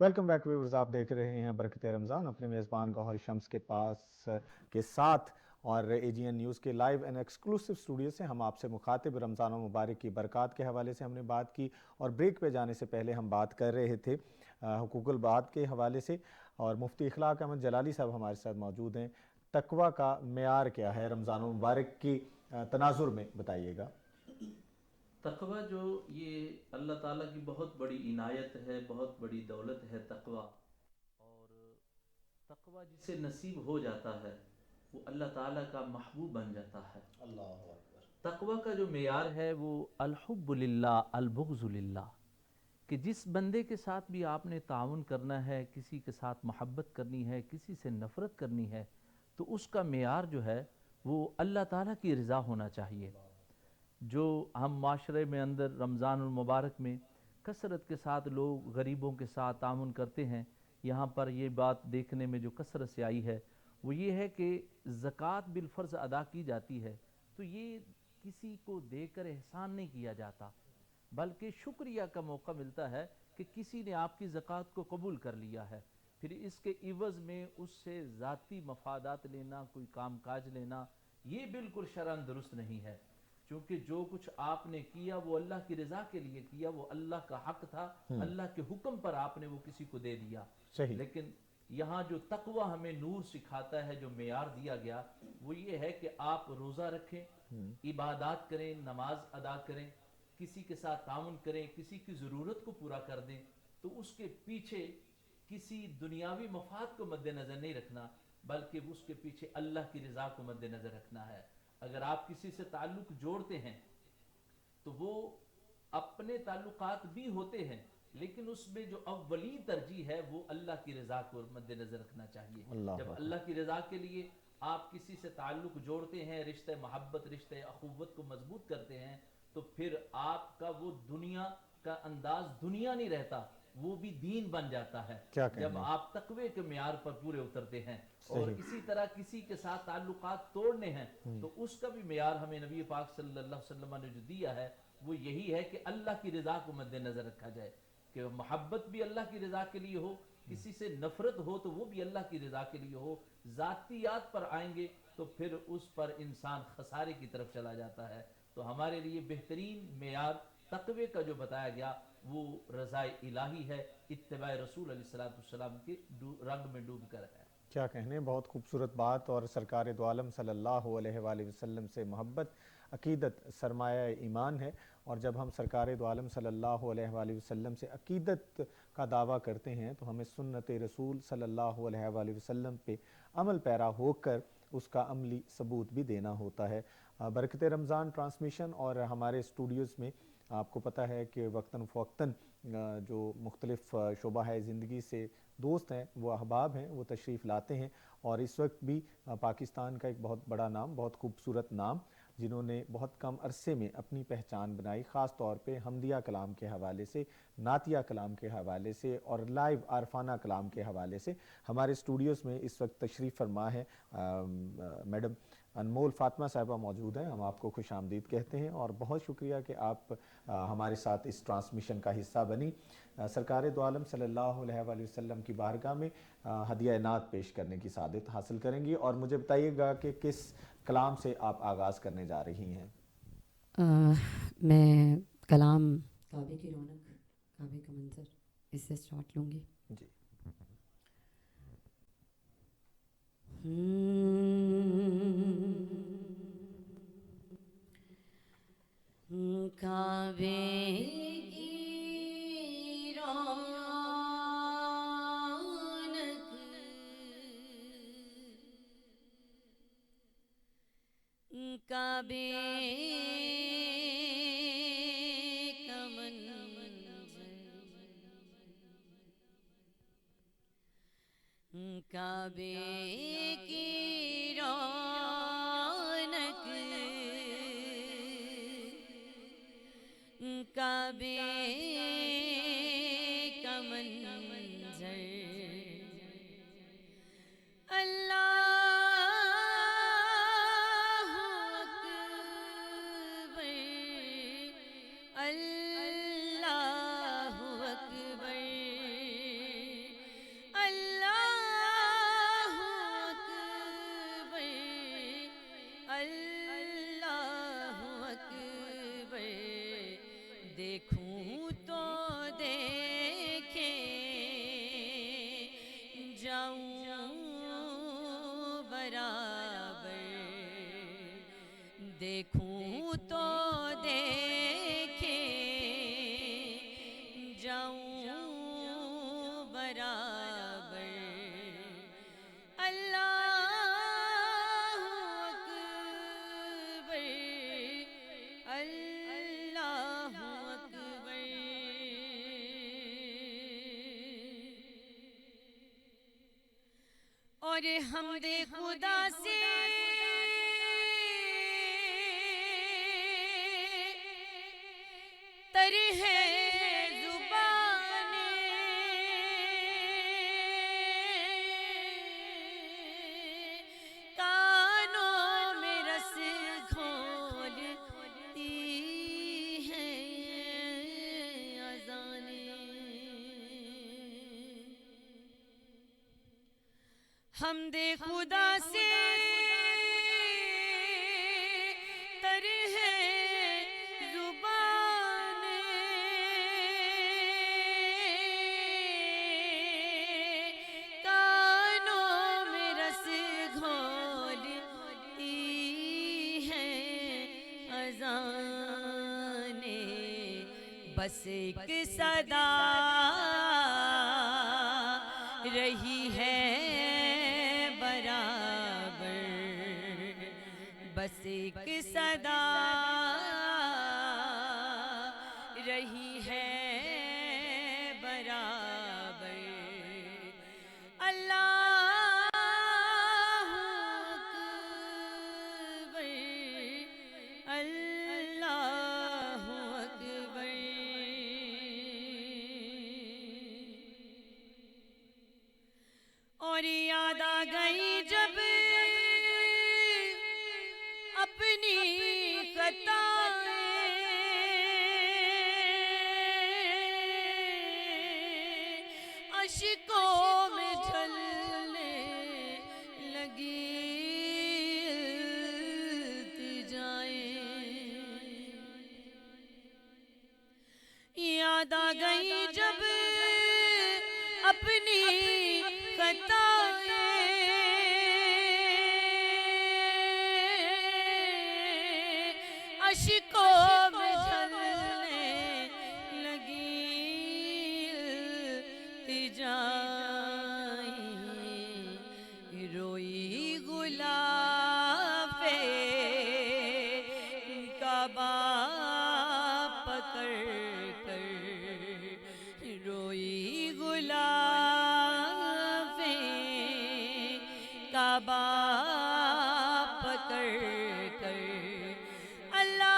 Welcome back viewers, آپ دیکھ رہے ہیں برکت رمضان اپنے میزبان گوہر شمس کے پاس کے ساتھ، اور اے جی این نیوز کے لائیو اینڈ ایکسکلوسیو اسٹوڈیو سے ہم آپ سے مخاطب رمضان المبارک کی برکات کے حوالے سے ہم نے بات کی، اور بریک پہ جانے سے پہلے ہم بات کر رہے تھے حقوق العباد کے حوالے سے، اور مفتی اخلاق احمد جلالی صاحب ہمارے ساتھ موجود ہیں۔ تقوی کا معیار کیا ہے رمضان المبارک کی تناظر میں، بتائیے گا۔ تقوی جو یہ اللہ تعالیٰ کی بہت بڑی عنایت ہے، بہت بڑی دولت ہے تقوی، اور تقوی جسے نصیب ہو جاتا ہے وہ اللہ تعالیٰ کا محبوب بن جاتا ہے۔ اللہ اکبر۔ تقوی کا جو معیار ہے وہ الحب للہ البغض للہ، کہ جس بندے کے ساتھ بھی آپ نے تعاون کرنا ہے، کسی کے ساتھ محبت کرنی ہے، کسی سے نفرت کرنی ہے، تو اس کا معیار جو ہے وہ اللہ تعالیٰ کی رضا ہونا چاہیے۔ جو ہم معاشرے میں اندر رمضان المبارک میں کثرت کے ساتھ لوگ غریبوں کے ساتھ تعاون کرتے ہیں، یہاں پر یہ بات دیکھنے میں جو کثرت سے آئی ہے وہ یہ ہے کہ زکوٰۃ بالفرض ادا کی جاتی ہے تو یہ کسی کو دے کر احسان نہیں کیا جاتا، بلکہ شکریہ کا موقع ملتا ہے کہ کسی نے آپ کی زکوٰۃ کو قبول کر لیا ہے، پھر اس کے عوض میں اس سے ذاتی مفادات لینا، کوئی کام کاج لینا، یہ بالکل شرعاً درست نہیں ہے، چونکہ جو کچھ آپ نے کیا وہ اللہ کی رضا کے لیے کیا، وہ اللہ کا حق تھا، اللہ کے حکم پر آپ نے وہ کسی کو دے دیا۔ صحیح۔ لیکن یہاں جو تقوی ہمیں نور سکھاتا ہے، جو معیار دیا گیا وہ یہ ہے کہ آپ روزہ رکھیں، عبادات کریں، نماز ادا کریں، کسی کے ساتھ تعاون کریں، کسی کی ضرورت کو پورا کر دیں، تو اس کے پیچھے کسی دنیاوی مفاد کو مد نظر نہیں رکھنا، بلکہ اس کے پیچھے اللہ کی رضا کو مد نظر رکھنا ہے۔ اگر آپ کسی سے تعلق جوڑتے ہیں تو وہ اپنے تعلقات بھی ہوتے ہیں، لیکن اس میں جو اولی ترجیح ہے وہ اللہ کی رضا کو مد نظر رکھنا چاہیے۔ اللہ جب اکبر۔ اللہ کی رضا کے لیے آپ کسی سے تعلق جوڑتے ہیں، رشتہ محبت، رشتہ اخوت کو مضبوط کرتے ہیں، تو پھر آپ کا وہ دنیا کا انداز دنیا نہیں رہتا، وہ بھی دین بن جاتا ہے کیا جب کہنے۔ آپ تقوی کے معیار پر پورے اترتے ہیں۔ اور صحیح۔ اسی طرح کسی کے ساتھ تعلقات توڑنے ہیں تو اس کا بھی معیار ہمیں نبی پاک صلی اللہ علیہ وسلم نے جو دیا ہے وہ یہی ہے کہ اللہ کی رضا کو مد نظر رکھا جائے، کہ محبت بھی اللہ کی رضا کے لیے ہو، کسی سے نفرت ہو تو وہ بھی اللہ کی رضا کے لیے ہو۔ ذاتیات پر آئیں گے تو پھر اس پر انسان خسارے کی طرف چلا جاتا ہے۔ تو ہمارے لیے بہترین معیار تقوی کا جو بتایا گیا وہ رضا الہی ہے، اتباع رسول علیہ السلام کے رنگ میں ڈوب کر ہے۔ کیا کہنے، بہت خوبصورت بات، اور سرکار دو عالم صلی اللہ علیہ وآلہ وسلم سے محبت عقیدت سرمایہ ایمان ہے، اور جب ہم سرکار دو عالم صلی اللہ علیہ وآلہ وسلم سے عقیدت کا دعویٰ کرتے ہیں تو ہمیں سنت رسول صلی اللہ علیہ وآلہ وسلم پہ عمل پیرا ہو کر اس کا عملی ثبوت بھی دینا ہوتا ہے۔ برکت رمضان ٹرانسمیشن اور ہمارے اسٹوڈیوز میں آپ کو پتہ ہے کہ وقتاً فوقتاً جو مختلف شعبہ ہے زندگی سے دوست ہیں، وہ احباب ہیں، وہ تشریف لاتے ہیں، اور اس وقت بھی پاکستان کا ایک بہت بڑا نام، بہت خوبصورت نام، جنہوں نے بہت کم عرصے میں اپنی پہچان بنائی، خاص طور پہ حمدیہ کلام کے حوالے سے، نعتیہ کلام کے حوالے سے، اور لائیو عارفانہ کلام کے حوالے سے ہمارے اسٹوڈیوز میں اس وقت تشریف فرما ہے میڈم انمول فاطمہ صاحبہ موجود ہیں۔ ہم آپ کو خوش آمدید کہتے ہیں، اور بہت شکریہ کہ آپ ہمارے ساتھ اس ٹرانسمیشن کا حصہ بنی۔ سرکار دو عالم صلی اللہ علیہ وآلہ وسلم کی بارگاہ میں ہدیہ نعت پیش کرنے کی سعادت حاصل کریں گی، اور مجھے بتائیے گا کہ کس کلام سے آپ آغاز کرنے جا رہی ہیں۔ میں کلام کعبے کی رونق، کعبے کا منظر، اس سے اسٹارٹ لوں گی۔ جی۔ کعبے کی رونق، کعبے کا منظر، کعبے کی رونق، کعبے کا منظر، اللہ اکبر، اللہ اکبر، اور حمد خدا سے تر ہے زبان، کانوں میں رس گھولتی ہے اذانیں، حمد خدا سے تر ہے زبان، کانوں میں رس گھولتی ہے اذانیں، بس ایک صدا رہی ہے برابر، بس ایک صدا رہی ہے برابر، اللہ اکبر، اللہ اکبر۔ اور یاد آ گئی جب اپنی خطائیں، اشکوں میں جھلنے لگی التجائیں، یاد آ گئی جب اپنی خطائیں، اشکوں میں جھلنے لگی التجائیں، روئی غلاف کعبہ پکڑ کر، روئی غلاف کعبہ پکڑ کر، اللہ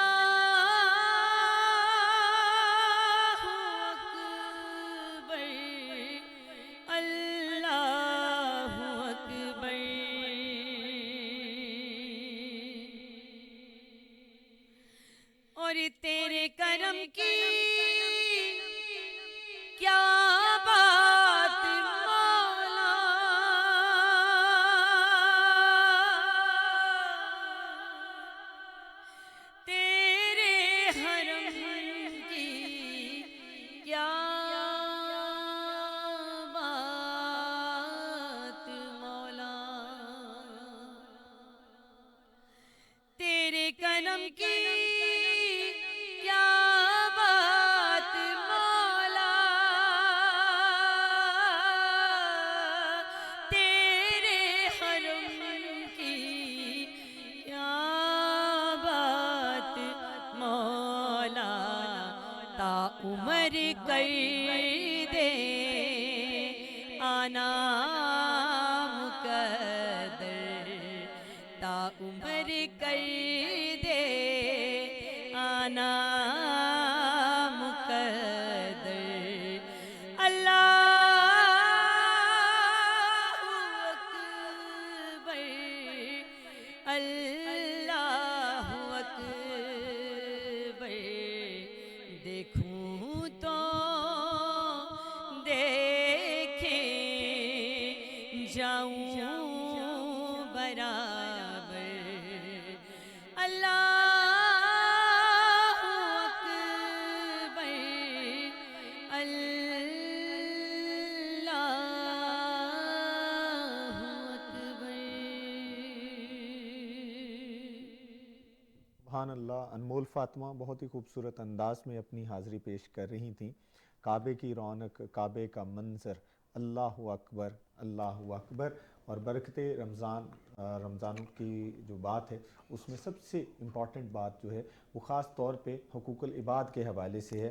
اکبر، اللہ اکبر۔ اور تیرے کرم کی کیا بات مولا، تیرے حرم کی کیا بات مولا، تیرے کرم کی کیا بات مولا، تیرے حرم کی کیا بات مولا، تا عمر کر دے آنا مقدر، تا عمر کر دے آنا مقدر، اللہ اکبر، اللہ اکبر۔ دیکھوں تو دیکھیں جاؤں برابر، اللہ اکبر، اللہ اکبر۔ سبحان اللہ، انمول فاطمہ بہت ہی خوبصورت انداز میں اپنی حاضری پیش کر رہی تھیں۔ کعبے کی رونق، کعبے کا منظر، اللہ اکبر، اللہ اکبر۔ اور برکت رمضان کی جو بات ہے اس میں سب سے امپورٹنٹ بات جو ہے وہ خاص طور پہ حقوق العباد کے حوالے سے ہے۔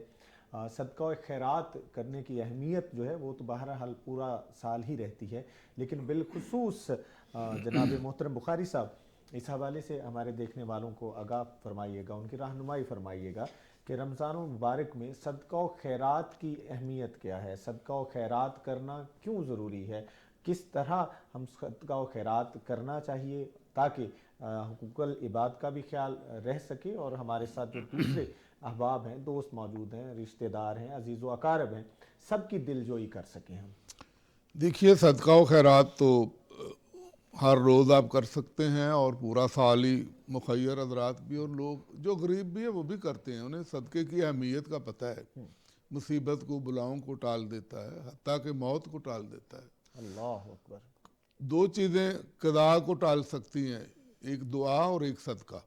صدقہ و خیرات کرنے کی اہمیت جو ہے وہ تو بہرحال پورا سال ہی رہتی ہے، لیکن بالخصوص جناب محترم بخاری صاحب اس حوالے سے ہمارے دیکھنے والوں کو آگاہ فرمائیے گا، ان کی رہنمائی فرمائیے گا کہ رمضان المبارک میں صدقہ و خیرات کی اہمیت کیا ہے، صدقہ و خیرات کرنا کیوں ضروری ہے، کس طرح ہم صدقہ و خیرات کرنا چاہیے تاکہ حقوق العباد کا بھی خیال رہ سکے اور ہمارے ساتھ جو دوسرے احباب ہیں، دوست موجود ہیں، رشتہ دار ہیں، عزیز و اقارب ہیں، سب کی دل جوئی کر سکیں ہم۔ دیکھیے صدقہ و خیرات تو ہر روز آپ کر سکتے ہیں اور پورا سال ہی مخیر حضرات بھی، اور لوگ جو غریب بھی ہیں وہ بھی کرتے ہیں، انہیں صدقے کی اہمیت کا پتہ ہے، مصیبت کو بلاؤں کو ٹال دیتا ہے، حتیٰ کہ موت کو ٹال دیتا ہے۔ اللہ اکبر۔ دو چیزیں قضاء کو ٹال سکتی ہیں، ایک دعا اور ایک صدقہ۔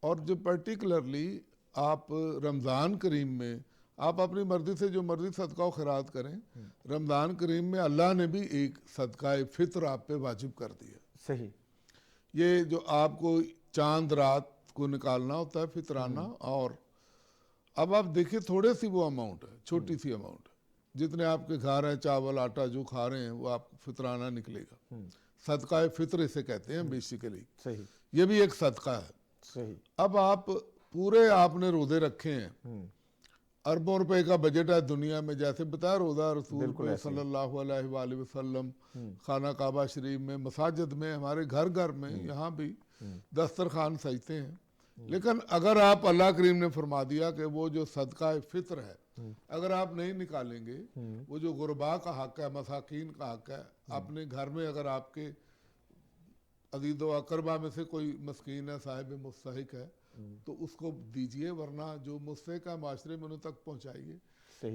اور جو پرٹیکولرلی آپ رمضان کریم میں آپ اپنی مرضی سے جو مرضی صدقہ و خیرات کریں، رمضان کریم میں اللہ نے بھی ایک صدقہ فطر آپ پہ واجب کر دیا۔ صحیح۔ یہ جو آپ کو چاند رات کو نکالنا ہوتا ہے فطرانہ، اور اب آپ دیکھیں تھوڑے سی وہ اماؤنٹ ہے، چھوٹی سی اماؤنٹ ہے، جتنے آپ کے گھر ہیں چاول آٹا جو کھا رہے ہیں وہ آپ کو فطرانہ نکلے گا۔ صدقہ فطر اسے کہتے ہیں بیسیکلی، صحیح۔ یہ بھی ایک صدقہ ہے۔ صحیح۔ اب آپ پورے آپ نے روزے رکھے ہیں، اربوں روپے کا بجٹ ہے دنیا میں، جیسے بتایا روزہ رسول پہ صلی اللہ علیہ وآلہ وسلم، خانہ کعبہ شریف میں، مساجد میں، ہمارے گھر گھر میں، یہاں بھی دسترخوان سجتے ہیں، لیکن اگر آپ اللہ کریم نے فرما دیا کہ وہ جو صدقہ فطر ہے اگر آپ نہیں نکالیں گے، وہ جو غربا کا حق ہے، مساکین کا حق ہے، اپنے گھر میں اگر آپ کے عزیز و اقربا میں سے کوئی مسکین ہے، صاحب مستحق ہے، تو اس کو دیجئے، ورنہ جو مستحق ہے معاشرے میں انہوں تک پہنچائیے۔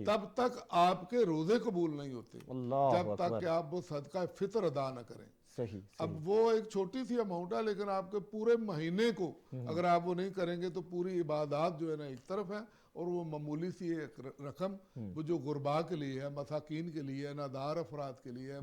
تب تک آپ کے روزے قبول نہیں ہوتے جب تک کہ آپ وہ صدقہ فطر ادا نہ کریں۔ اب وہ ایک چھوٹی سی اماؤنٹ ہے، لیکن آپ کے پورے مہینے کو اگر آپ وہ نہیں کریں گے تو پوری عبادات جو ہے نا ایک طرف ہے، اور وہ معمولی سی ایک رقم وہ جو غربا کے لیے ہے، مساکین کے لیے ہے، نادار افراد کے لیے ہے،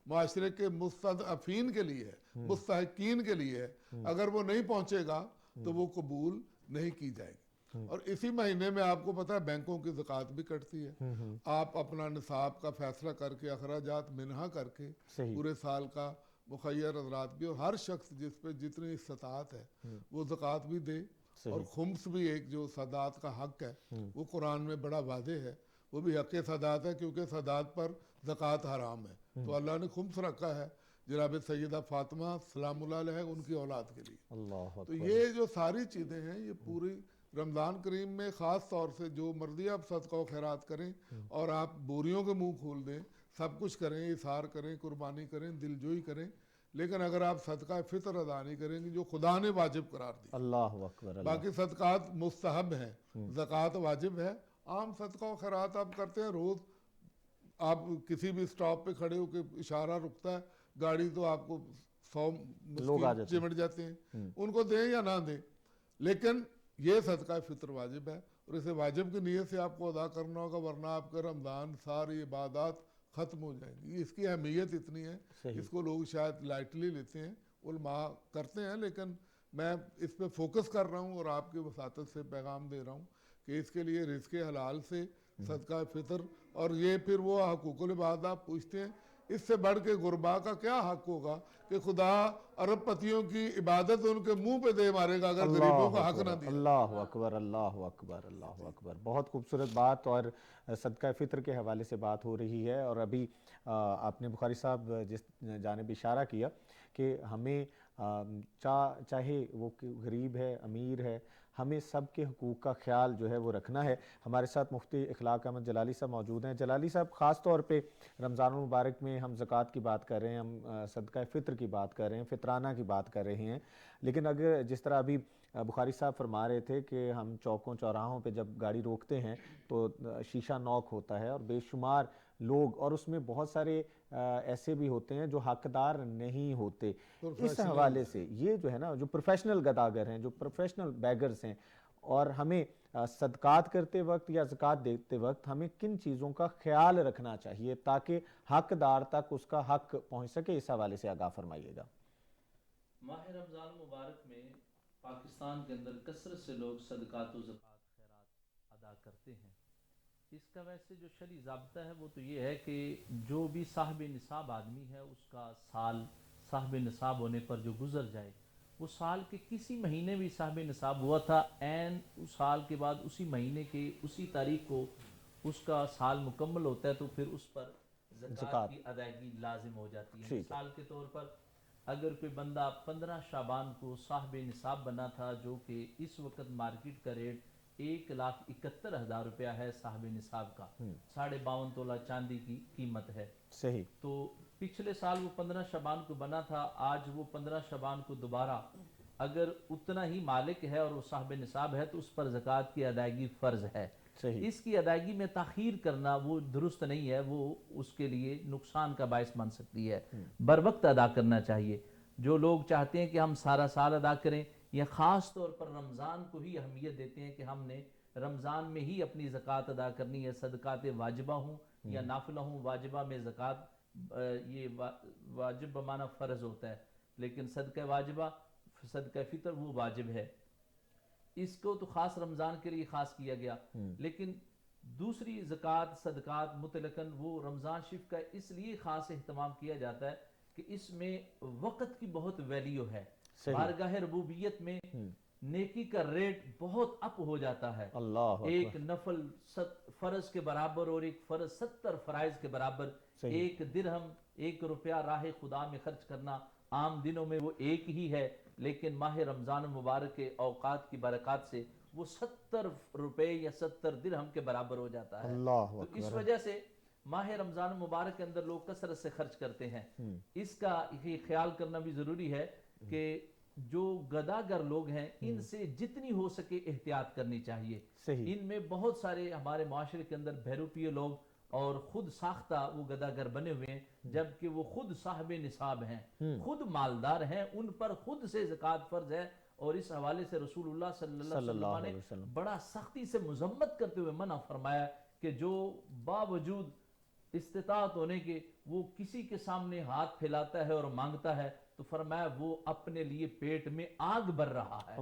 معاشرے کے مستضعفین کے لیے ہے، مستحقین کے لیے ہے، اگر وہ نہیں پہنچے گا تو وہ قبول نہیں کی جائے گی۔ اور اسی مہینے میں آپ کو پتہ ہے بینکوں کی زکوٰۃ بھی کٹتی ہے، آپ اپنا نصاب کا فیصلہ کر کے اخراجات منہا کر کے پورے سال کا مخیر حضرات بھی، اور ہر شخص جس پہ جتنی استطاعت ہے وہ زکوٰۃ بھی دے، اور خمس بھی ایک جو سادات کا حق ہے وہ قرآن میں بڑا واضح ہے، وہ بھی حق سادات ہے، کیونکہ سادات پر زکوٰۃ حرام ہے، تو اللہ نے خمس رکھا ہے جناب سیدہ فاطمہ سلام اللہ علیہ ان کی اولاد کے لیے۔ تو یہ جو ساری چیزیں ہیں یہ پوری رمضان کریم میں خاص طور سے جو مرضی آپ صدقہ و خیرات کریں، اور آپ بوریوں کے منہ کھول دیں، سب کچھ کریں، اظہار کریں، قربانی کریں، دل جوئی کریں، لیکن اگر آپ صدقہ فطر ادا نہیں کریں گے جو خدا نے واجب قرار دی، اللہ اکبر۔ باقی صدقات مستحب ہیں، زکوٰۃ واجب ہے، عام صدقہ و خیرات آپ کرتے ہیں روز، آپ کسی بھی سٹاپ پہ کھڑے ہو کے اشارہ رکتا ہے گاڑی تو آپ کو 100 مسکین چمٹ جاتے ہیں، ان کو دیں یا نہ دیں، لیکن یہ صدقہ فطر واجب ہے، اور اسے واجب کی نیت سے آپ کو ادا کرنا ہوگا، ورنہ آپ کا رمضان ساری عبادات ختم ہو جائیں گی۔ اس کی اہمیت اتنی ہے، اس کو لوگ شاید لائٹلی لیتے ہیں، علماء کرتے ہیں، لیکن میں اس پہ فوکس کر رہا ہوں اور آپ کی وساطت سے پیغام دے رہا ہوں کہ اس کے لیے رزق حلال سے صدقہ فطر، اور یہ پھر وہ حقوق العباد آپ پوچھتے ہیں، اس سے بڑھ کے غربا کا کیا حق ہوگا کہ خدا ارب پتیوں کی عبادت ان کے منہ پہ دے مارے گا اگر غریبوں کا حق نہ دیا۔ اللہ اکبر، اللہ اکبر، اللہ اکبر۔ بہت خوبصورت بات، اور صدقہ فطر کے حوالے سے بات ہو رہی ہے، اور ابھی آپ نے بخاری صاحب جس جانب اشارہ کیا کہ ہمیں چاہے وہ غریب ہے، امیر ہے، ہمیں سب کے حقوق کا خیال جو ہے وہ رکھنا ہے۔ ہمارے ساتھ مفتی اخلاق احمد جلالی صاحب موجود ہیں۔ جلالی صاحب، خاص طور پہ رمضان المبارک میں ہم زکوٰۃ کی بات کر رہے ہیں، ہم صدقہ فطر کی بات کر رہے ہیں، فطرانہ کی بات کر رہے ہیں، لیکن اگر جس طرح ابھی بخاری صاحب فرما رہے تھے کہ ہم چوکوں چوراہوں پہ جب گاڑی روکتے ہیں تو شیشہ نوک ہوتا ہے، اور بے شمار لوگ، اور اس میں بہت سارے ایسے بھی ہوتے ہیں جو حقدار نہیں ہوتے، اس حوالے سے یہ جو ہے نا جو پروفیشنل گداگر ہیں، جو پروفیشنل بیگرز ہیں، اور ہمیں صدقات کرتے وقت یا زکوٰۃ دیتے وقت ہمیں کن چیزوں کا خیال رکھنا چاہیے تاکہ حقدار تک اس کا حق پہنچ سکے، اس حوالے سے آگاہ فرمائیے گا۔ ماہ رمضان مبارک میں پاکستان کے اندر کثرت سے لوگ صدقات و زکوٰۃ خیرات ادا کرتے ہیں۔ اس کا ویسے جو شرعی ضابطہ ہے وہ تو یہ ہے کہ جو بھی صاحب نصاب آدمی ہے اس کا سال صاحب نصاب ہونے پر جو گزر جائے، وہ سال کے کسی مہینے بھی صاحب نصاب ہوا تھا، عین اس سال کے بعد اسی مہینے کے اسی تاریخ کو اس کا سال مکمل ہوتا ہے، تو پھر اس پر زکوٰۃ کی ادائیگی لازم ہو جاتی ہے۔ مثال کے طور پر اگر کوئی بندہ 15 شعبان کو صاحب نصاب بنا تھا، جو کہ اس وقت مارکیٹ کا ریٹ 1,71,000 روپیہ ہے صاحب نصاب کا، 52.5 تولہ چاندی کی قیمت ہے، صحیح، تو پچھلے سال وہ 15 شعبان کو بنا تھا، آج وہ 15 شعبان کو دوبارہ اگر اتنا ہی مالک ہے اور وہ صاحب نصاب ہے تو اس پر زکوٰۃ کی ادائیگی فرض ہے۔ صحیح، اس کی ادائیگی میں تاخیر کرنا وہ درست نہیں ہے، وہ اس کے لیے نقصان کا باعث بن سکتی ہے۔ بر وقت ادا کرنا چاہیے۔ جو لوگ چاہتے ہیں کہ ہم سارا سال ادا کریں یا خاص طور پر رمضان کو ہی اہمیت دیتے ہیں کہ ہم نے رمضان میں ہی اپنی زکوٰۃ ادا کرنی ہے، صدقات واجبہ ہوں یا نافلہ ہوں، واجبہ میں زکوٰۃ یہ واجب بمعنی فرض ہوتا ہے، لیکن صدقہ واجبہ صدقہ فطر وہ واجب ہے، اس کو تو خاص رمضان کے لیے خاص کیا گیا۔ لیکن دوسری زکوٰۃ صدقات مطلقاً وہ رمضان شریف کا اس لیے خاص اہتمام کیا جاتا ہے کہ اس میں وقت کی بہت ویلیو ہے، بارگاہ ربوبیت میں نیکی کا ریٹ بہت اپ ہو جاتا ہے، اللہ ایک نفل فرض کے برابر اور ایک فرض 70 فرائض کے برابر، ایک درہم 1 روپیہ راہ خدا میں خرچ کرنا عام دنوں میں وہ ایک ہی ہے، لیکن ماہ رمضان مبارک کے اوقات کی برکات سے وہ 70 روپے یا 70 درہم کے برابر ہو جاتا ہے۔ اللہ تو اس وجہ سے ماہ رمضان مبارک کے اندر لوگ کثرت سے خرچ کرتے ہیں۔ اس کا یہ خیال کرنا بھی ضروری ہے کہ جو گداگر لوگ ہیں ان سے جتنی ہو سکے احتیاط کرنی چاہیے۔ ان میں بہت سارے ہمارے معاشرے کے اندر بہروپیے لوگ اور خود ساختہ وہ گداگر بنے ہوئے ہیں، جبکہ وہ خود صاحب نصاب ہیں، خود مالدار ہیں، ان پر خود سے زکوٰۃ فرض ہے، اور اس حوالے سے رسول اللہ صلی اللہ علیہ وسلم نے بڑا سختی سے مذمت کرتے ہوئے منع فرمایا کہ جو باوجود استطاعت ہونے کے وہ کسی کے سامنے ہاتھ پھیلاتا ہے اور مانگتا ہے، تو فرمایا وہ اپنے لیے پیٹ میں آگ بر رہا ہے،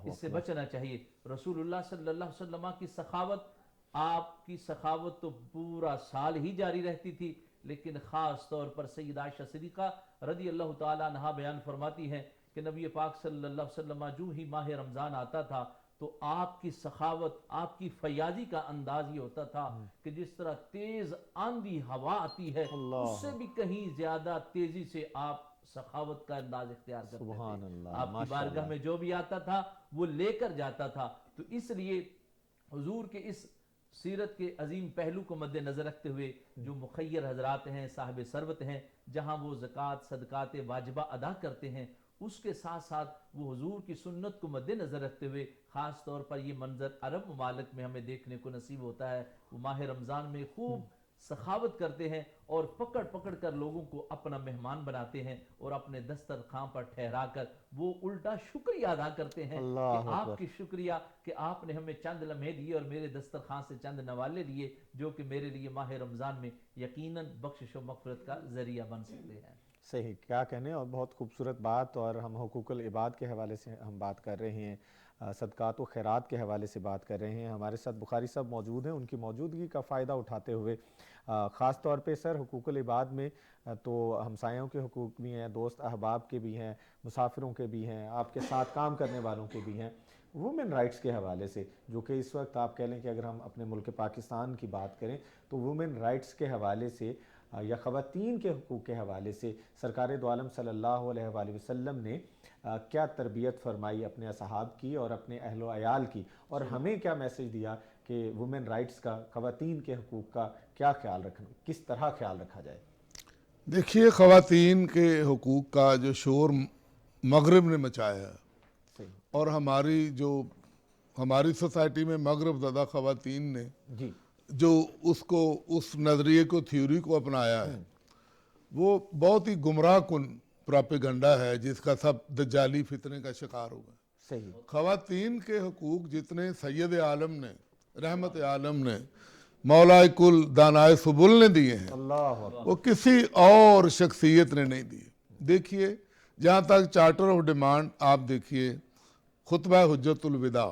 اس سے بچنا چاہیے۔ رسول اللہ صلی اللہ علیہ وسلم کی سخاوت، آپ کی سخاوت تو پورا سال ہی جاری رہتی تھی، لیکن خاص طور پر سیدہ عائشہ صدیقہ رضی اللہ تعالیٰ عنہا بیان فرماتی ہیں کہ نبی پاک صلی اللہ علیہ وسلم جو ہی ماہ رمضان آتا تھا تو آپ کی سخاوت، آپ کی فیاضی کا انداز یہ ہوتا تھا کہ جس طرح تیز آندھی ہوا آتی ہے اس سے بھی کہیں زیادہ تیزی سے آپ سخاوت کا انداز اختیار کرتے تھے۔ آپ کی بارگاہ میں جو بھی آتا تھا وہ لے کر جاتا تھا۔ تو اس لیے حضور کے اس سیرت کے عظیم پہلو کو مد نظر رکھتے ہوئے جو مخیر حضرات ہیں، صاحب ثروت ہیں، جہاں وہ زکوٰۃ صدقات واجبہ ادا کرتے ہیں، اس کے ساتھ ساتھ وہ حضور کی سنت کو مد نظر رکھتے ہوئے خاص طور پر یہ منظر عرب ممالک میں ہمیں دیکھنے کو نصیب ہوتا ہے، وہ ماہ رمضان میں خوب سخاوت کرتے ہیں اور پکڑ پکڑ کر لوگوں کو اپنا مہمان بناتے ہیں اور اپنے دسترخوان پر ٹھہرا کر وہ الٹا شکریہ ادا کرتے ہیں کہ آپ کی شکریہ کہ آپ نے ہمیں چند لمحے دیے اور میرے دسترخوان سے چند نوالے لیے جو کہ میرے لیے ماہ رمضان میں یقیناً بخشش و مغفرت کا ذریعہ بن سکتے ہیں۔ صحیح، کیا کہنے، اور بہت خوبصورت بات، اور ہم حقوق العباد کے حوالے سے ہم بات کر رہے ہیں، صدقات و خیرات کے حوالے سے بات کر رہے ہیں۔ ہمارے ساتھ بخاری صاحب موجود ہیں، ان کی موجودگی کا فائدہ اٹھاتے ہوئے خاص طور پہ سر حقوق العباد میں تو ہمسایوں کے حقوق بھی ہیں، دوست احباب کے بھی ہیں، مسافروں کے بھی ہیں، آپ کے ساتھ کام کرنے والوں کے بھی ہیں، وومن رائٹس کے حوالے سے جو کہ اس وقت آپ کہہ لیں کہ اگر ہم اپنے ملک پاکستان کی بات کریں تو وومن رائٹس کے حوالے سے یا خواتین کے حقوق کے حوالے سے سرکار دو عالم صلی اللہ علیہ وآلہ وسلم نے کیا تربیت فرمائی اپنے اصحاب کی اور اپنے اہل و عیال کی، اور ہمیں کیا میسج دیا کہ وومن رائٹس کا، خواتین کے حقوق کا کیا خیال رکھنا، کس طرح خیال رکھا جائے؟ دیکھیے، خواتین کے حقوق کا جو شور مغرب نے مچایا ہے اور ہماری سوسائٹی میں مغرب زدہ خواتین نے جو اس نظریے کو، تھیوری کو اپنایا ہے، وہ بہت ہی گمراہ کن پراپیگنڈا ہے جس کا سب دجالی فتنے کا شکار ہو گئے۔ خواتین کے حقوق جتنے سید عالم نے، رحمت عالم نے، مولا کل دانائے سبل نے دیے ہیں وہ کسی اور شخصیت نے نہیں دیے۔ دیکھیے، جہاں تک چارٹر آف ڈیمانڈ آپ دیکھیے، خطبہ حجت الوداع،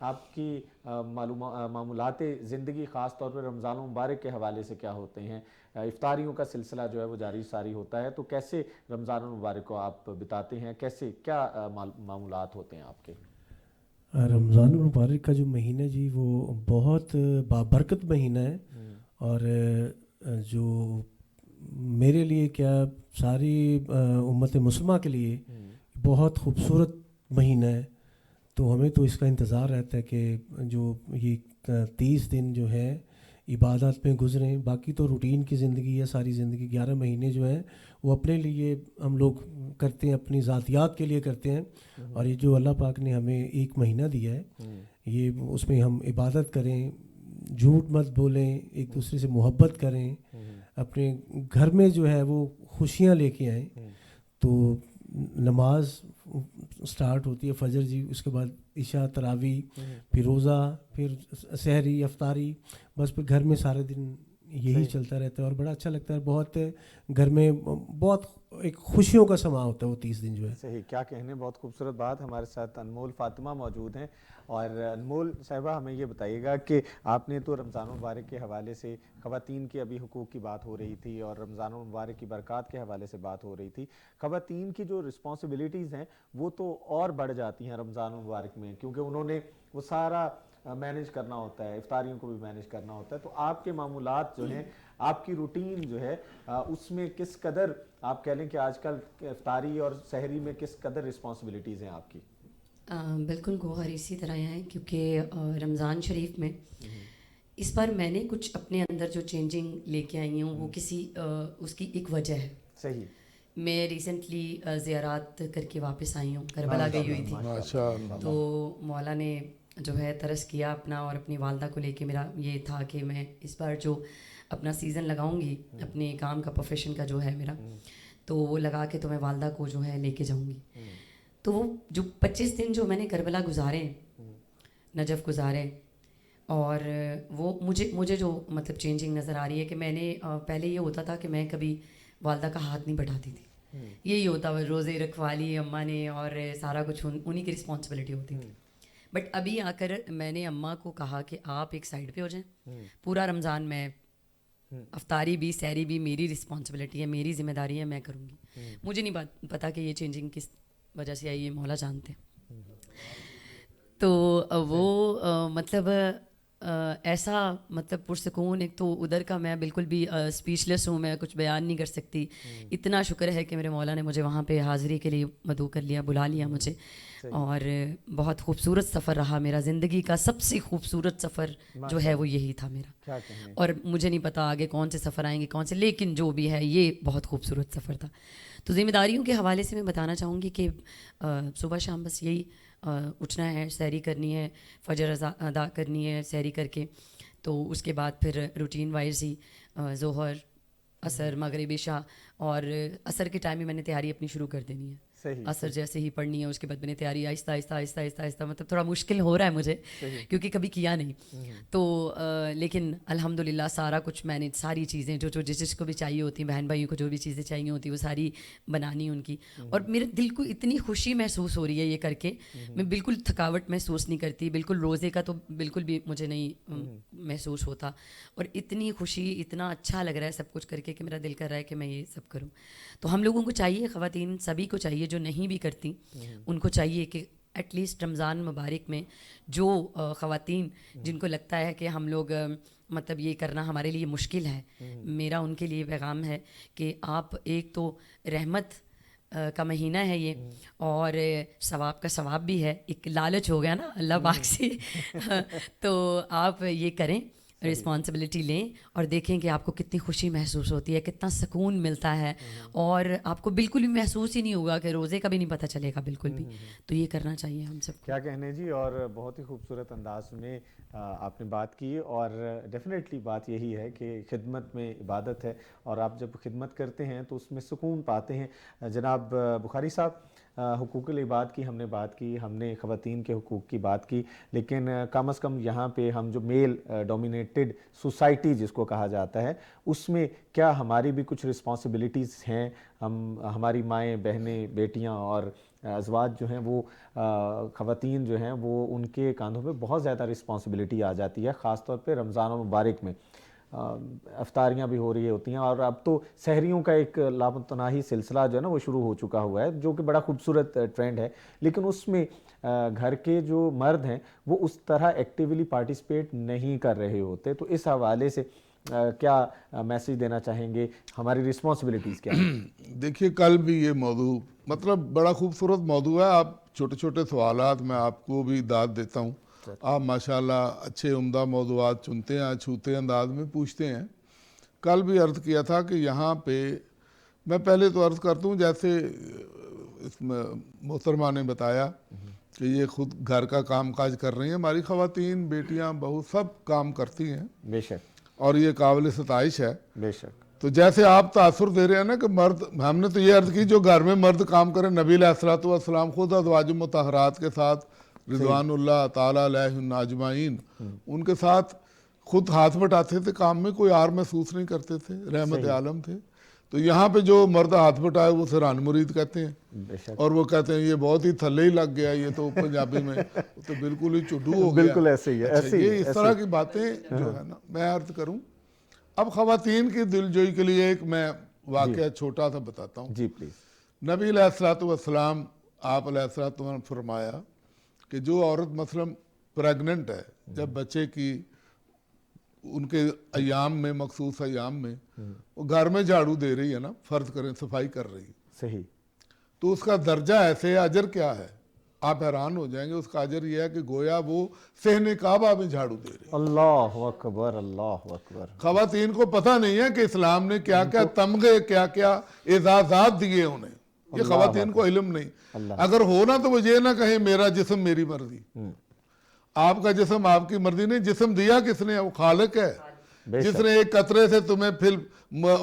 آپ کی معمولات زندگی خاص طور پر رمضان المبارک کے حوالے سے کیا ہوتے ہیں؟ افطاریوں کا سلسلہ جو ہے وہ جاری ساری ہوتا ہے، تو کیسے رمضان المبارک کو آپ بتاتے ہیں؟ کیسے کیا معمولات ہوتے ہیں آپ کے؟ رمضان المبارک کا جو مہینہ جی وہ بہت بابرکت مہینہ ہے، اور جو میرے لیے کیا ساری امت مسلمہ کے لیے بہت خوبصورت مہینہ ہے. تو ہمیں تو اس کا انتظار رہتا ہے کہ جو یہ 30 دن جو ہے عبادت میں گزریں. باقی تو روٹین کی زندگی ہے ساری زندگی. 11 مہینے جو ہیں وہ اپنے لیے ہم لوگ کرتے ہیں، اپنی ذاتیات کے لیے کرتے ہیں، اور یہ جو اللہ پاک نے ہمیں ایک مہینہ دیا ہے یہ اس میں ہم عبادت کریں، جھوٹ مت بولیں، ایک دوسرے سے محبت کریں، اپنے گھر میں جو ہے وہ خوشیاں لے کے آئیں. تو نماز سٹارٹ ہوتی ہے فجر جی، اس کے بعد عشاء، تراویح، پھر روزہ، پھر سحری، افطاری، بس پھر گھر میں سارے دن یہی چلتا رہتا ہے اور بڑا اچھا لگتا ہے. بہت گھر میں بہت ایک خوشیوں کا سما ہوتا ہے وہ 30 دن جو ہے. صحیح، کیا کہنے، بہت خوبصورت بات. ہمارے ساتھ انمول فاطمہ موجود ہیں، اور انمول صاحبہ ہمیں یہ بتائیے گا کہ آپ نے تو رمضان المبارک کے حوالے سے خواتین کے ابھی حقوق کی بات ہو رہی تھی اور رمضان المبارک کی برکات کے حوالے سے بات ہو رہی تھی. خواتین کی جو رسپانسبلٹیز ہیں وہ تو اور بڑھ جاتی ہیں رمضان المبارک میں، کیونکہ انہوں نے وہ سارا مینیج کرنا ہوتا ہے، افطاریوں کو بھی مینیج کرنا ہوتا ہے. تو آپ کے معمولات جو ہیں، آپ کی روٹین جو ہے اس میں کس قدر آپ کہہ لیں کہ آج کل افطاری اور سحری میں کس قدر رسپانسبلٹیز ہیں آپ کی؟ بالکل گوہر اسی طرح ہیں، کیونکہ رمضان شریف میں اس بار میں نے کچھ اپنے اندر جو چینجنگ لے کے آئی ہوں وہ کسی اس کی ایک وجہ ہے. صحیح. میں ریسنٹلی زیارات کر کے واپس آئی ہوں، کربلا گئی ہوئی تھی. تو مولا نے جو ہے ترس کیا اپنا، اور اپنی والدہ کو لے کے میرا یہ تھا کہ میں اس بار جو اپنا سیزن لگاؤں گی اپنے کام کا، پروفیشن کا جو ہے میرا، تو وہ لگا کے تو میں والدہ کو جو ہے لے کے جاؤں گی. تو وہ جو 25 دن جو میں نے کربلا گزارے، نجف گزارے، اور وہ مجھے جو مطلب چینجنگ نظر آ رہی ہے کہ میں نے پہلے یہ ہوتا تھا کہ میں کبھی والدہ کا ہاتھ نہیں بٹھاتی تھی. یہی ہوتا ہے، روزے رکھوا لیے اماں نے اور سارا کچھ انہی کی رسپانسبلٹی ہوتی تھی. بٹ ابھی آ کر میں نے اماں کو کہا کہ آپ ایک سائڈ پہ ہو جائیں، پورا رمضان میں افطاری بھی سحری بھی میری رسپانسبلٹی ہے، میری ذمہ داری ہے، میں کروں گی. مجھے نہیں پتا کہ یہ چینجنگ کس وجہ سے آئی ہے، مولا جانتے ہیں. تو وہ مطلب ایسا مطلب پرسکون، ایک تو ادھر کا میں بالکل بھی اسپیچ لیس ہوں، میں کچھ بیان نہیں کر سکتی. اتنا شکر ہے کہ میرے مولا نے مجھے وہاں پہ حاضری کے لیے مدعو کر لیا، بلا لیا مجھے. اور بہت خوبصورت سفر رہا میرا، زندگی کا سب سے خوبصورت سفر جو ہے وہ یہی تھا میرا. اور مجھے نہیں پتا آگے کون سے سفر آئیں گے کون سے، لیکن جو بھی ہے یہ بہت خوبصورت سفر تھا. تو ذمہ داریوں کے حوالے سے میں بتانا چاہوں گی کہ صبح شام بس یہی اٹھنا ہے، سحری کرنی ہے، فجر ادا کرنی ہے سحری کر کے. تو اس کے بعد پھر روٹین وائز ہی ظہر، عصر، مغرب، عشاء، اور عصر کے ٹائم میں میں نے تیاری اپنی شروع کر دینی ہے. عصر جیسے ہی پڑھنی ہے اس کے بعد میں نے تیاری آہستہ آہستہ آہستہ آہستہ آہستہ، مطلب تھوڑا مشکل ہو رہا ہے مجھے کیونکہ کبھی کیا نہیں. تو لیکن الحمدللہ سارا کچھ میں نے، ساری چیزیں جو جس کو بھی چاہیے ہوتی ہیں، بہن بھائیوں کو جو بھی چیزیں چاہیے ہوتی ہیں وہ ساری بنانی ان کی. اور میرے دل کو اتنی خوشی محسوس ہو رہی ہے یہ کر کے، میں بالکل تھکاوٹ محسوس نہیں کرتی، بالکل روزے کا تو بالکل بھی مجھے نہیں محسوس ہوتا. اور اتنی خوشی، اتنا اچھا لگ رہا ہے سب کچھ کر کے کہ میرا دل کر رہا ہے کہ میں یہ سب کروں. تو ہم لوگوں کو چاہیے، خواتین سبھی کو چاہیے، جو نہیں بھی کرتی ان کو چاہیے کہ ایٹ لیسٹ رمضان مبارک میں جو خواتین جن کو لگتا ہے کہ ہم لوگ مطلب یہ کرنا ہمارے لیے مشکل ہے، میرا ان کے لیے پیغام ہے کہ آپ، ایک تو رحمت کا مہینہ ہے یہ، اور ثواب کا ثواب بھی ہے، ایک لالچ ہو گیا نا اللہ پاک سے. تو آپ یہ کریں، رسپانسبلٹی لیں اور دیکھیں کہ آپ کو کتنی خوشی محسوس ہوتی ہے، کتنا سکون ملتا ہے، اور آپ کو بالکل بھی محسوس ہی نہیں ہوگا کہ روزے کا بھی نہیں پتہ چلے گا بالکل بھی. تو یہ کرنا چاہیے ہم سب کو. کیا کہنے جی، اور بہت ہی خوبصورت انداز میں آپ نے بات کی. اور ڈیفینیٹلی بات یہی ہے کہ خدمت میں عبادت ہے، اور آپ جب خدمت کرتے ہیں تو اس میں سکون پاتے ہیں. جناب بخاری صاحب، حقوق العباد کی ہم نے بات کی, ہم نے خواتین کے حقوق کی بات کی, لیکن کم از کم یہاں پہ ہم جو میل ڈومینیٹڈ سوسائٹی جس کو کہا جاتا ہے, اس میں کیا ہماری بھی کچھ رسپانسبلٹیز ہیں؟ ہماری مائیں, بہنیں, بیٹیاں اور ازواج جو ہیں وہ خواتین جو ہیں وہ ان کے کاندھوں پہ بہت زیادہ رسپانسبلٹی آ جاتی ہے, خاص طور پہ رمضان المبارک میں. افطاریاں بھی ہو رہی ہوتی ہیں, اور اب تو سحریوں کا ایک لامتناہی سلسلہ جو ہے نا وہ شروع ہو چکا ہوا ہے, جو کہ بڑا خوبصورت ٹرینڈ ہے, لیکن اس میں گھر کے جو مرد ہیں وہ اس طرح ایکٹیولی پارٹیسپیٹ نہیں کر رہے ہوتے. تو اس حوالے سے کیا میسیج دینا چاہیں گے, ہماری رسپانسبلٹیز کیا ہیں؟ دیکھیے کل بھی یہ موضوع مطلب بڑا خوبصورت موضوع ہے. آپ چھوٹے چھوٹے سوالات میں آپ کو بھی داد دیتا ہوں, آپ ماشاءاللہ اچھے عمدہ موضوعات چنتے ہیں, چھوتے انداز میں پوچھتے ہیں. کل بھی عرض کیا تھا کہ یہاں پہ میں پہلے تو عرض کرتا ہوں, جیسے اس میں محترمہ نے بتایا کہ یہ خود گھر کا کام کاج کر رہی ہیں, ہماری خواتین, بیٹیاں, بہو سب کام کرتی ہیں, بے شک, اور یہ قابل ستائش ہے. بے شک. تو جیسے آپ تاثر دے رہے ہیں نا کہ مرد, ہم نے تو یہ عرض کی جو گھر میں مرد کام کرے, نبی علیہ الصلوۃ والسلام خود ازواج مطہرات کے ساتھ رضوان اللہ تعالی علیہم اجمعین ان کے ساتھ خود ہاتھ بٹاتے تھے کام میں, کوئی آر محسوس نہیں کرتے تھے, رحمت عالم تھے. تو یہاں پہ جو مرد ہاتھ بٹائے وہ سران مرید کہتے ہیں, اور وہ کہتے ہیں یہ بہت ہی تھلے ہی لگ گیا, یہ تو پنجابی میں تو بالکل ہی چڈو ہو گیا. بالکل ایسے ہی ہے. یہ اس طرح کی باتیں جو ہے نا, میں عرض کروں اب خواتین کی دلجوئی کے لیے ایک میں واقعہ چھوٹا سا بتاتا ہوں. جی پلیز. نبی علیہ الصلوۃ والسلام, آپ علیہ الصلوۃ والسلام فرمایا کہ جو عورت مثلا پریگننٹ ہے, جب بچے کی ان کے ایام میں, مخصوص ایام میں وہ گھر میں جھاڑو دے رہی ہے نا, فرض کریں صفائی کر رہی ہے, صحیح, تو اس کا درجہ ایسے, اجر کیا ہے, آپ حیران ہو جائیں گے. اس کا اجر یہ ہے کہ گویا وہ صحن کعبہ میں جھاڑو دے رہی ہے. اللہ اکبر, اللہ اکبر. خواتین کو پتہ نہیں ہے کہ اسلام نے کیا کیا تمغے, کیا کیا اعزازات دیے انہیں, یہ خواتین کو علم نہیں. اگر ہونا تو وہ یہ نہ کہیں میرا جسم میری مرضی. آپ کا جسم آپ کی مرضی نہیں, جسم دیا کس نے؟ وہ خالق ہے, جس نے ایک قطرے سے تمہیں پھر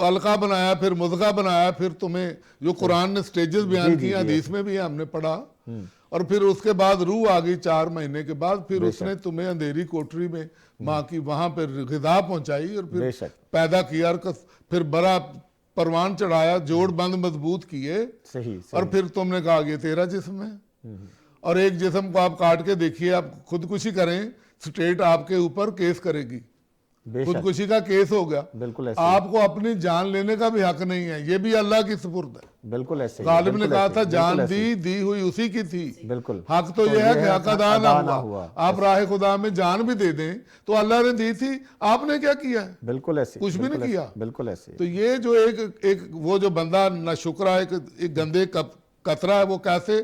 علقہ بنایا, پھر مضغہ بنایا, پھر تمہیں جو قرآن نے سٹیجز بیان کیا, حدیث میں بھی ہم نے پڑھا, اور پھر اس کے بعد روح آ گئی 4 مہینے کے بعد, پھر اس نے تمہیں اندھیری کوٹری میں ماں کی وہاں پہ غذا پہنچائی, اور پھر پیدا کیا, اور پھر بڑا پروان چڑھایا, جوڑ بند مضبوط کیے, اور پھر تم نے کہا یہ تیرا جسم ہے. اور ایک جسم کو آپ کاٹ کے دیکھیے, آپ خودکشی کریں, سٹیٹ آپ کے اوپر کیس کرے گی, خودکشی کا کیس ہو گیا. بالکل ایسے, آپ کو اپنی جان لینے کا بھی حق نہیں ہے, یہ بھی اللہ کی سپرد ہے. بالکل ایسے, غالب نے کہا تھا جان دی ہوئی اسی کی تھی, بالکل. حق تو یہ ہے کہ حق ادا نہ ہوا. آپ راہ خدا میں جان بھی دے دیں تو اللہ نے دی تھی, آپ نے کیا کیا ہے؟ بالکل ایسے, کچھ بھی نہیں کیا. بالکل ایسے. تو یہ جو ایک وہ جو بندہ ناشکرا ہے, ایک گندے قطرہ ہے, وہ کیسے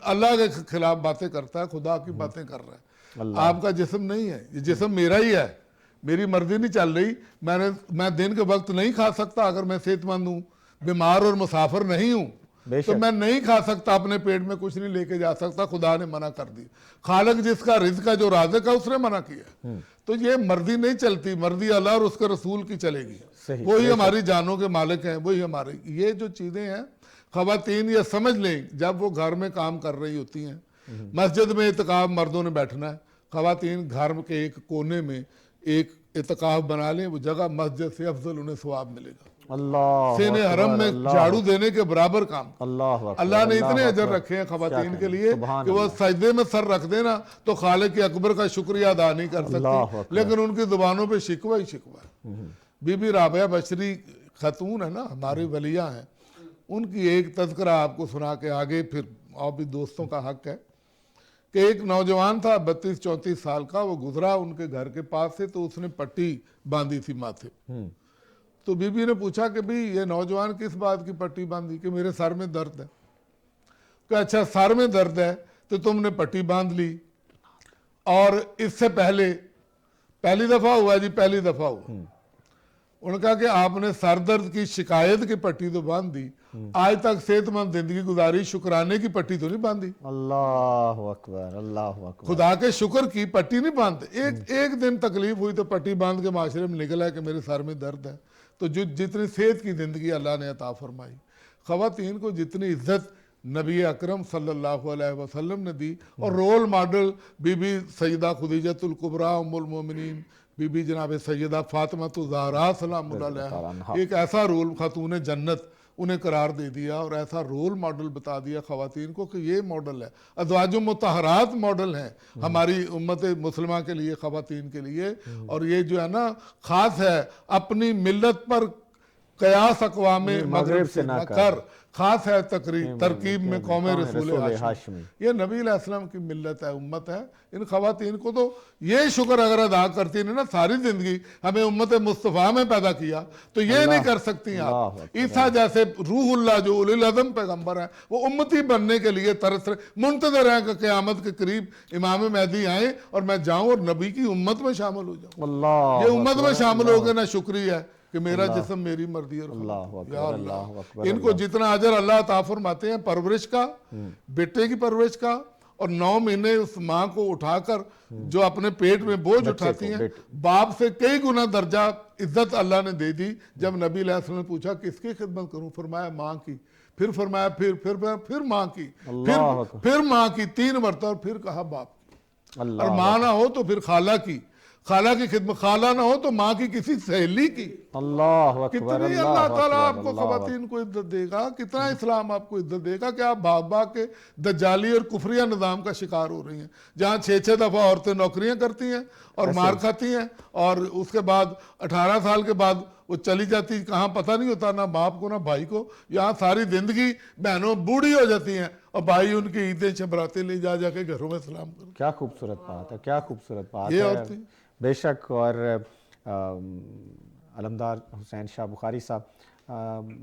اللہ کے خلاف باتیں کرتا ہے, خدا کی باتیں کر رہا ہے. آپ کا جسم نہیں ہے, یہ جسم میرا ہی ہے, میری مرضی نہیں چل رہی. میں دن کے وقت نہیں کھا سکتا, اگر میں صحت مند ہوں, بیمار اور مسافر نہیں ہوں, تو میں نہیں کھا سکتا, اپنے پیٹ میں کچھ نہیں لے کے جا سکتا, خدا نے منع کر دی. خالق جس کا رزق ہے, جو رازق ہے, اس نے منع کیا. تو یہ مرضی نہیں چلتی, مرضی اللہ اور اس کے رسول کی چلے گی. وہی ہماری جانوں کے مالک ہیں, وہی ہمارے. یہ جو چیزیں ہیں خواتین یہ سمجھ لیں, جب وہ گھر میں کام کر رہی ہوتی ہیں, مسجد میں اعتکاف مردوں نے بیٹھنا ہے, خواتین گھر کے ایک کونے میں ایک اعتکاف بنا لیں, وہ جگہ مسجد سے افضل انہیں ثواب ملے گا. اللہ, سین حرم میں جھاڑو دینے کے برابر کام. اللہ نے اتنے اجر رکھے ہیں خواتین کے لیے کہ وہ سجدے میں سر رکھ دینا تو خالق اکبر کا شکریہ ادا نہیں کر سکتی, لیکن ان کی زبانوں پہ شکوہ ہی شکوہ ہے. بی بی رابعہ بشری خاتون ہے نا, ہماری ولیہ ہیں, ان کی ایک تذکرہ آپ کو سنا کے آگے پھر اور بھی دوستوں کا حق ہے کہ ایک نوجوان تھا 32-34 سال کا, وہ گزرا ان کے گھر کے پاس سے, تو اس نے پٹی باندھی تھی ماتھے. تو بی بی نے پوچھا کہ بھی یہ نوجوان کس بات کی پٹی باندھی؟ کہ میرے سر میں درد ہے. کہ اچھا سر میں درد ہے تو تم نے پٹی باندھ لی, اور اس سے پہلی دفعہ ہوا جی, پہلی دفعہ ہوا. انہوں نے کہا کہ آپ نے سر درد کی شکایت کی پٹی تو باندھ دی, آج تک صحت مند زندگی گزاری, شکرانے کی پٹی تو نہیں باندھی. اللہ اکبر, اللہ اکبر. خدا کے شکر کی پٹی نہیں باندھتے. ایک دن تکلیف ہوئی تو پٹی باندھ کے معاشرے میں نکلا ہے کہ میرے سر میں درد ہے. تو جتنی صحت کی زندگی اللہ نے عطا فرمائی, خواتین کو جتنی عزت نبی اکرم صلی اللہ علیہ وسلم نے دی. اور رول ماڈل بی بی سیدہ خدیجۃ الکبریٰ ام المومنین بی بی جناب سیدہ فاطمہ الزہراء سلام اللہ علیہا، ایک ایسا رول خاتون جنت انہیں قرار دے دیا اور ایسا رول ماڈل بتا دیا خواتین کو کہ یہ ماڈل ہے. ازواج مطہرات ماڈل ہیں ہماری امت مسلمہ کے لیے، خواتین کے لیے. اور یہ جو ہے نا خاص ہے اپنی ملت پر قیاس اقوام مغرب سے نہ کر، خاص ہے ترکیب میں قوم رسول ہاشمی. یہ نبی علیہ السلام کی ملت ہے، امت ہے. ان خواتین کو تو یہ شکر اگر ادا کرتی ہیں نا، ساری زندگی ہمیں امت مصطفیٰ میں پیدا کیا تو یہ نہیں کر سکتی ہیں آپ. عیسیٰ جیسے روح اللہ جو اولی العزم پیغمبر ہیں، وہ امتی بننے کے لیے ترس منتظر ہیں کہ قیامت کے قریب امام مہدی آئیں اور میں جاؤں اور نبی کی امت میں شامل ہو جاؤں. یہ امت میں شامل ہو گئے نا، شکریہ ہے کہ میرا جسم میری مرضی. اور یا اللہ ان کو جتنا اجر اللہ عطا فرماتے ہیں پرورش کا، بیٹے کی پرورش کا، اور 9 مہینے اس ماں کو اٹھا کر جو اپنے پیٹ میں بوجھ اٹھاتی ہیں، باپ سے کئی گنا درجہ عزت اللہ نے دے دی. جب نبی علیہ السلام نے پوچھا کس کی خدمت کروں، فرمایا ماں کی. پھر فرمایا پھر ماں کی، پھر ماں کی 3 مرتبہ، اور پھر کہا باپ. اور ماں نہ ہو تو پھر خالہ کی، خالہ کی خدمت، خالہ نہ ہو تو ماں کی کسی سہیلی کی. اللہ اکبر. کتنی اللہ تعالیٰ آپ کو خواتین کو عزت دے گا، کتنا اسلام آپ کو عزت دے گا کہ آپ بھاگ بھاگ کے دجالی اور کفریہ نظام کا شکار ہو رہی ہیں، جہاں 6 دفعہ عورتیں نوکریاں کرتی ہیں اور مار کھاتی ہیں، اور اس کے بعد 18 سال کے بعد وہ چلی جاتی، کہاں پتہ نہیں ہوتا، نہ باپ کو نہ بھائی کو. یہاں ساری زندگی بہنوں بوڑھی ہو جاتی ہیں اور بھائی ان کی عیدیں شبراتیں لے جا کے گھروں میں سلام کرو. کیا خوبصورت بات ہے، کیا خوبصورت بات یہ ہے. عورتیں بے شک. اور علمدار حسین شاہ بخاری صاحب،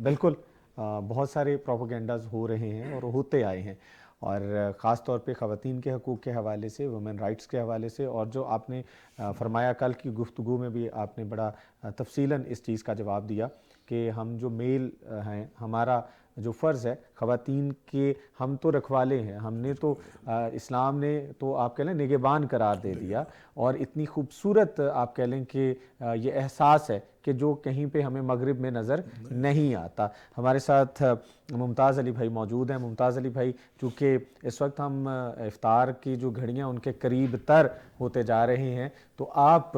بالکل بہت سارے پروپیگنڈاز ہو رہے ہیں اور ہوتے آئے ہیں، اور خاص طور پہ خواتین کے حقوق کے حوالے سے، وومن رائٹس کے حوالے سے. اور جو آپ نے فرمایا کل کی گفتگو میں بھی آپ نے بڑا تفصیلاً اس چیز کا جواب دیا کہ ہم جو میل ہیں، ہمارا جو فرض ہے خواتین کے، ہم تو رکھوالے ہیں، ہم نے تو اسلام نے تو آپ کہہ لیں نگہبان قرار دے دیا. اور اتنی خوبصورت آپ کہہ لیں کہ یہ احساس ہے کہ جو کہیں پہ ہمیں مغرب میں نظر نہیں آتا. ہمارے ساتھ ممتاز علی بھائی موجود ہیں. ممتاز علی بھائی، چونکہ اس وقت ہم افطار کی جو گھڑیاں ان کے قریب تر ہوتے جا رہے ہیں، تو آپ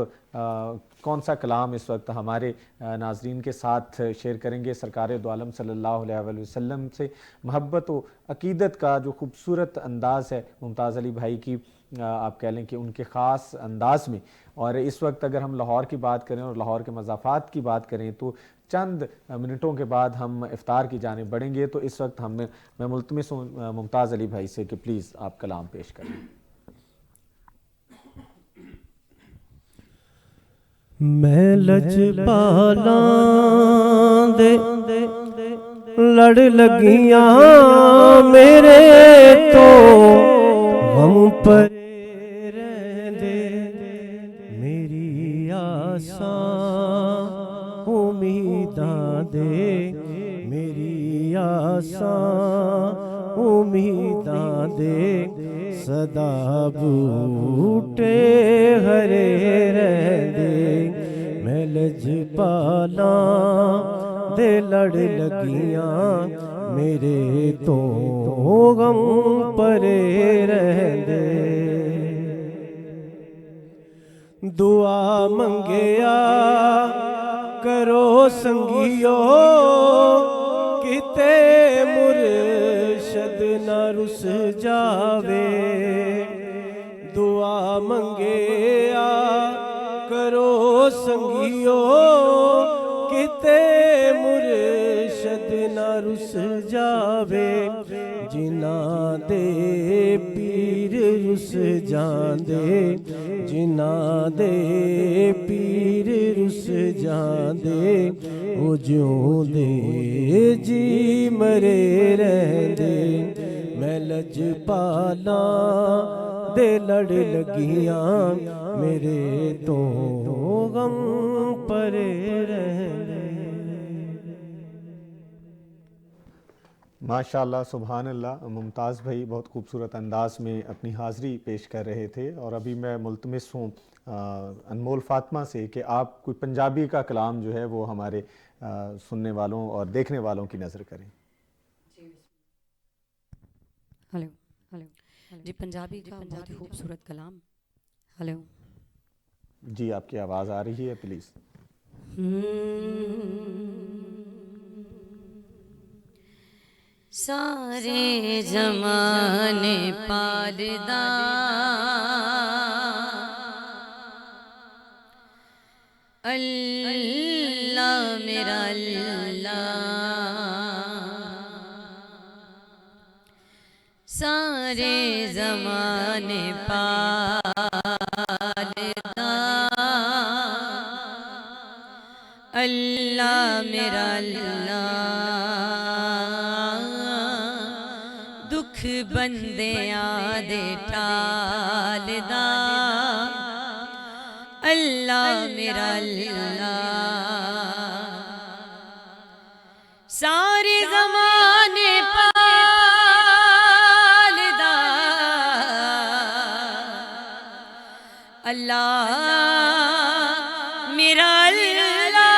کون سا کلام اس وقت ہمارے ناظرین کے ساتھ شیئر کریں گے؟ سرکار دو عالم صلی اللہ علیہ وآلہ وسلم سے محبت و عقیدت کا جو خوبصورت انداز ہے ممتاز علی بھائی کی، آپ کہہ لیں کہ ان کے خاص انداز میں. اور اس وقت اگر ہم لاہور کی بات کریں اور لاہور کے مضافات کی بات کریں تو چند منٹوں کے بعد ہم افطار کی جانب بڑھیں گے. تو اس وقت میں ملتمس ہوں ممتاز علی بھائی سے کہ پلیز آپ کلام پیش کریں. میں لجپالاں دے لڑ لگیاں میرے تو غم پر رہندے میری آساں امیداں دے، میری آساں امیداں دے. صدا بوٹے ہرے رہندے میں لجپالاں دے لڑ لگیاں میرے تو غم پرے رہندے. دعا منگیا کرو سنگیو کتے مرشد نہ رس جاوے. دعا منگیا کرو سنگیو کتے مرشد نہ رس جاوے. جنہاں دے پیر رس جاندے، جنہاں دے پیر رس جاندے، او جوں دے جی مرے رہندے. میں لجپالاں دے لڑ لگیاں میرے تو غم پرے رہندے. ماشاءاللہ، سبحان اللہ. ممتاز بھائی بہت خوبصورت انداز میں اپنی حاضری پیش کر رہے تھے. اور ابھی میں ملتمس ہوں انمول فاطمہ سے کہ آپ کوئی پنجابی کا کلام جو ہے وہ ہمارے سننے والوں اور دیکھنے والوں کی نظر کریں. ہلو ہلو جی پنجابی کا بہت ہی خوبصورت کلام. ہلو جی آپ کی آواز آ رہی ہے پلیز. سارے زمانے پالدا اللہ میرا اللہ. سارے زمانے پالدا اللہ میرا اللہ. دکھ بندیاں دے ٹالدا اللہ میرا اللہ. سارے زمانے پالدا اللہ میرا اللہ.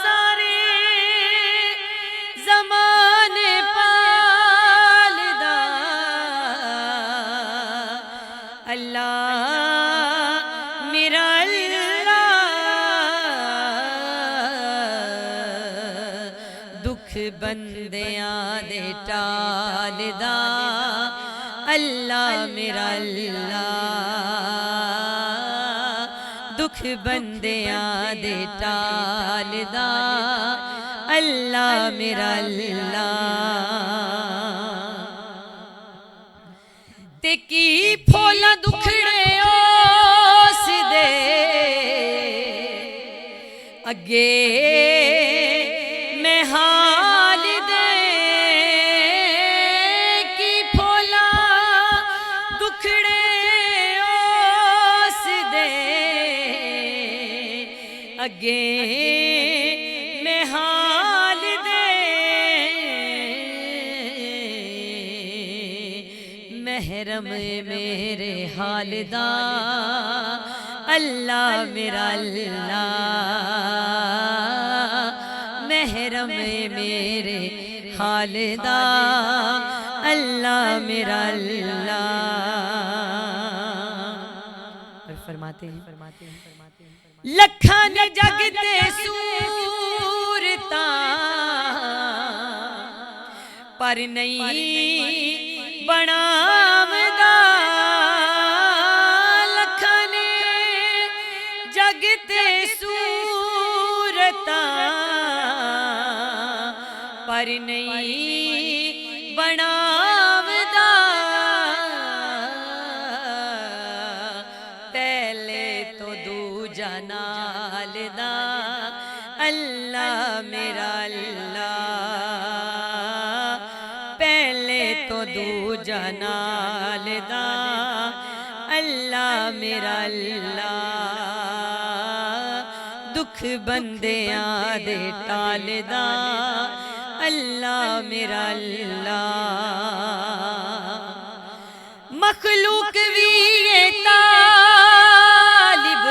سارے زمانے پالدا اللہ میرا اللہ. دکھ بندیاں دے ٹالدا اللہ میرا اللہ. دکھ بندیاں دے ٹالدا اللہ میرا اللہ. تے کی پھولا دکھڑے اس دے اگے میں حال دے. کی پھولا دکھڑے اس دے اگے میں حال دے. محرم میرے حال دا اللہ میرا اللہ. محرم میرے حال دا اللہ میرا اللہ. اور فرماتے ہیں لکھاں نے جگ تے صورتاں پر نہیں بناوندا. لکھاں نے جگ تے صورتاں پر نہیں بناوندا. پہلے تو دوجا نال دا اللہ میرا اللہ. پہلے تو دوجا نال دا اللہ میرا اللہ. دکھ بندیاں دے ٹالدا اللہ میرا اللہ. مخلوق وی طالب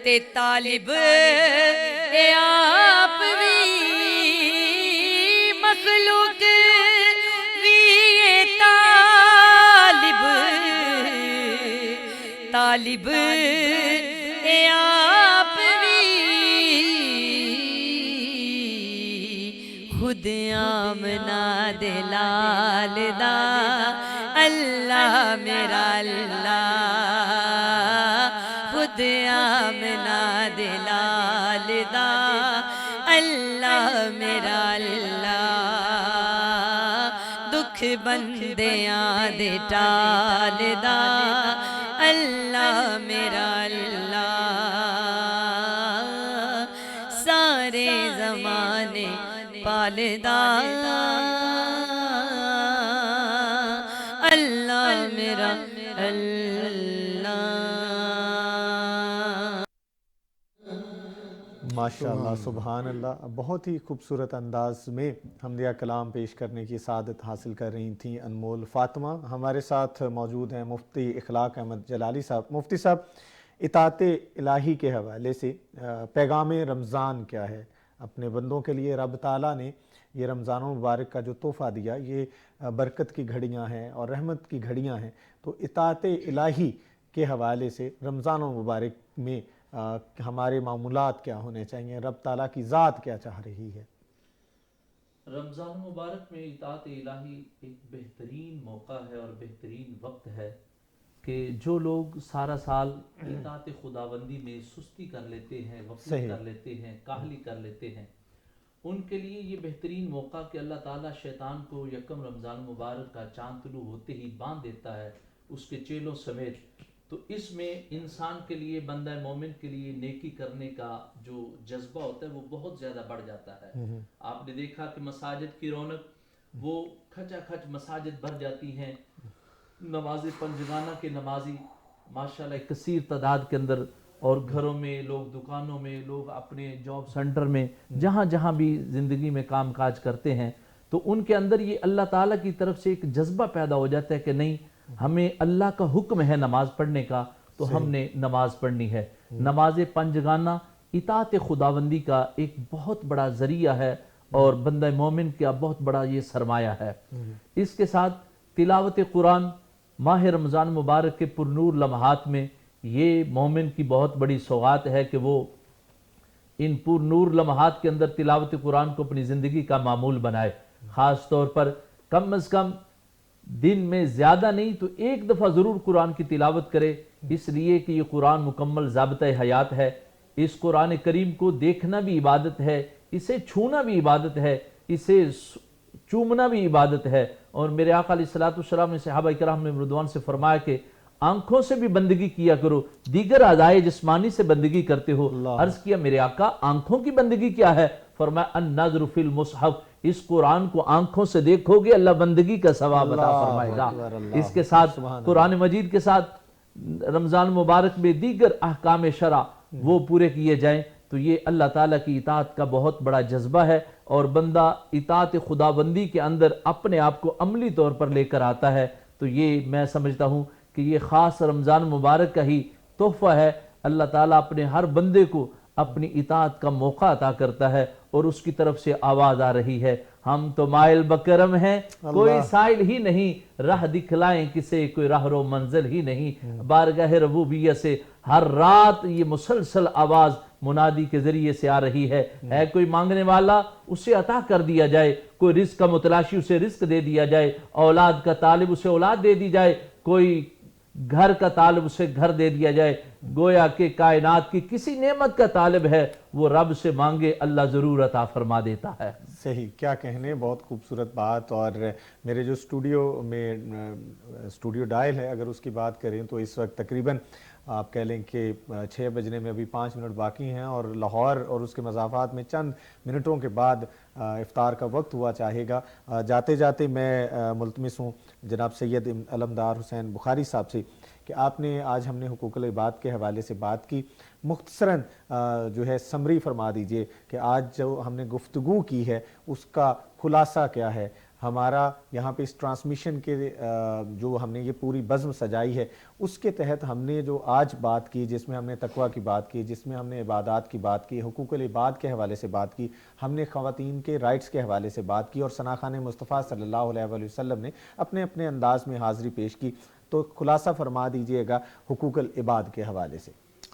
تے طالب اے آپ وی. مخلوق وی طالب طالب اے آپ وی. خود آمنہ دے لال دا اللہ میرا اللہ. خود آمنہ دے لال دا اللہ میرا اللہ. دکھ بندیاں دے ٹالدا اللہ میرا اللہ. سارے زمانے پالدا اللہ میرا اللہ. ماشاءاللہ سبحان اللہ. بہت ہی خوبصورت انداز میں حمدیہ کلام پیش کرنے کی سعادت حاصل کر رہی تھیں انمول فاطمہ. ہمارے ساتھ موجود ہیں مفتی اخلاق احمد جلالی صاحب. مفتی صاحب، اطاعت الہی کے حوالے سے پیغام رمضان کیا ہے؟ اپنے بندوں کے لیے رب تعالیٰ نے یہ رمضان المبارک کا جو تحفہ دیا، یہ برکت کی گھڑیاں ہیں اور رحمت کی گھڑیاں ہیں، تو اطاعت الہی کے حوالے سے رمضان المبارک میں ہمارے معمولات کیا ہونے چاہیے، رب تعالیٰ کی ذات کیا چاہ رہی ہے؟ رمضان مبارک میں اطاعت الہی ایک بہترین موقع ہے اور بہترین وقت ہے کہ جو لوگ سارا سال اطاعت خداوندی میں سستی کر لیتے ہیں، غفلت کر لیتے ہیں، کاہلی کر لیتے ہیں، ان کے لیے یہ بہترین موقع کہ اللہ تعالیٰ شیطان کو یکم رمضان مبارک کا چاند طلوع ہوتے ہی باندھ دیتا ہے اس کے چیلوں سمیت۔ تو اس میں انسان کے لیے، بندہ مومن کے لیے نیکی کرنے کا جو جذبہ ہوتا ہے وہ بہت زیادہ بڑھ جاتا ہے۔ آپ نے دیکھا کہ مساجد کی رونق وہ کھچا کھچ مساجد بھر جاتی ہیں، نماز پنجگانہ کے نمازی ماشاءاللہ ایک کثیر تعداد کے اندر، اور گھروں میں لوگ، دکانوں میں لوگ، اپنے جاب سینٹر میں، جہاں جہاں بھی زندگی میں کام کاج کرتے ہیں، تو ان کے اندر یہ اللہ تعالیٰ کی طرف سے ایک جذبہ پیدا ہو جاتا ہے کہ نہیں، ہمیں اللہ کا حکم ہے نماز پڑھنے کا تو ہم نے نماز پڑھنی ہے۔ نماز پنجگانہ اطاعت خداوندی کا ایک بہت بڑا ذریعہ ہے اور بندہ مومن کا بہت بڑا یہ سرمایہ ہے۔ اس کے ساتھ تلاوت قرآن ماہ رمضان مبارک کے پرنور لمحات میں یہ مومن کی بہت بڑی سوغات ہے کہ وہ ان پرنور لمحات کے اندر تلاوت قرآن کو اپنی زندگی کا معمول بنائے، خاص طور پر کم از کم دن میں زیادہ نہیں تو ایک دفعہ ضرور قرآن کی تلاوت کرے، اس لیے کہ یہ قرآن مکمل ضابطہ حیات ہے۔ اس قرآن کریم کو دیکھنا بھی عبادت ہے، اسے چھونا بھی عبادت ہے، اسے چومنا بھی عبادت ہے۔ اور میرے آقا علیہ الصلوۃ والسلام نے صحابہ کرام نے رضوان سے فرمایا کہ آنکھوں سے بھی بندگی کیا کرو، دیگر اعضائے جسمانی سے بندگی کرتے ہو۔ عرض کیا میرے آقا آنکھوں کی بندگی کیا ہے؟ فرمایا النظر فی المصحف، اس قرآن کو آنکھوں سے دیکھو گے اللہ بندگی کا ثواب عطا فرمائے گا۔ اس کے ساتھ قرآن مجید کے ساتھ رمضان مبارک میں دیگر احکام شرع وہ پورے کیے جائیں تو یہ اللہ تعالیٰ کی اطاعت کا بہت بڑا جذبہ ہے، اور بندہ اطاعت خداوندی کے اندر اپنے آپ کو عملی طور پر لے کر آتا ہے۔ تو یہ میں سمجھتا ہوں کہ یہ خاص رمضان مبارک کا ہی تحفہ ہے۔ اللہ تعالیٰ اپنے ہر بندے کو اپنی اطاعت کا موقع عطا کرتا ہے اور اس کی طرف سے آواز آ رہی ہے، ہم تو مائل بکرم ہیں، کوئی سائل ہی نہیں، راہ دکھلائیں کسے، کوئی راہ رو منزل ہی نہیں۔ بارگاہ ربوبیت سے ہر رات یہ مسلسل آواز منادی کے ذریعے سے آ رہی ہے، ہے کوئی مانگنے والا اسے عطا کر دیا جائے، کوئی رزق کا متلاشی اسے رزق دے دیا جائے، اولاد کا طالب اسے اولاد دے دی جائے، کوئی گھر کا طالب اسے گھر دے دیا جائے۔ گویا کہ کائنات کی کسی نعمت کا طالب ہے وہ رب سے مانگے، اللہ ضرور عطا فرما دیتا ہے۔ صحیح، کیا کہنے، بہت خوبصورت بات۔ اور میرے جو اسٹوڈیو ڈائل ہے اگر اس کی بات کریں تو اس وقت تقریباً آپ کہہ لیں کہ 6 بجنے میں ابھی 5 منٹ باقی ہیں، اور لاہور اور اس کے مضافات میں چند منٹوں کے بعد افطار کا وقت ہوا چاہے گا۔ جاتے جاتے میں ملتمس ہوں جناب سید علمدار حسین بخاری صاحب سے کہ آپ نے آج ہم نے حقوق العباد کے حوالے سے بات کی، مختصراً جو ہے سمری فرما دیجئے کہ آج جو ہم نے گفتگو کی ہے اس کا خلاصہ کیا ہے، ہمارا یہاں پہ اس ٹرانسمیشن کے جو ہم نے یہ پوری بزم سجائی ہے اس کے تحت ہم نے جو آج بات کی، جس میں ہم نے تقویٰ کی بات کی، جس میں ہم نے عبادات کی بات کی، حقوق العباد کے حوالے سے بات کی، ہم نے خواتین کے رائٹس کے حوالے سے بات کی، اور ثناخان مصطفیٰ صلی اللہ علیہ وآلہ وسلم نے اپنے اپنے انداز میں حاضری پیش کی، تو خلاصہ فرما دیجئے گا حقوق العباد کے حوالے سے۔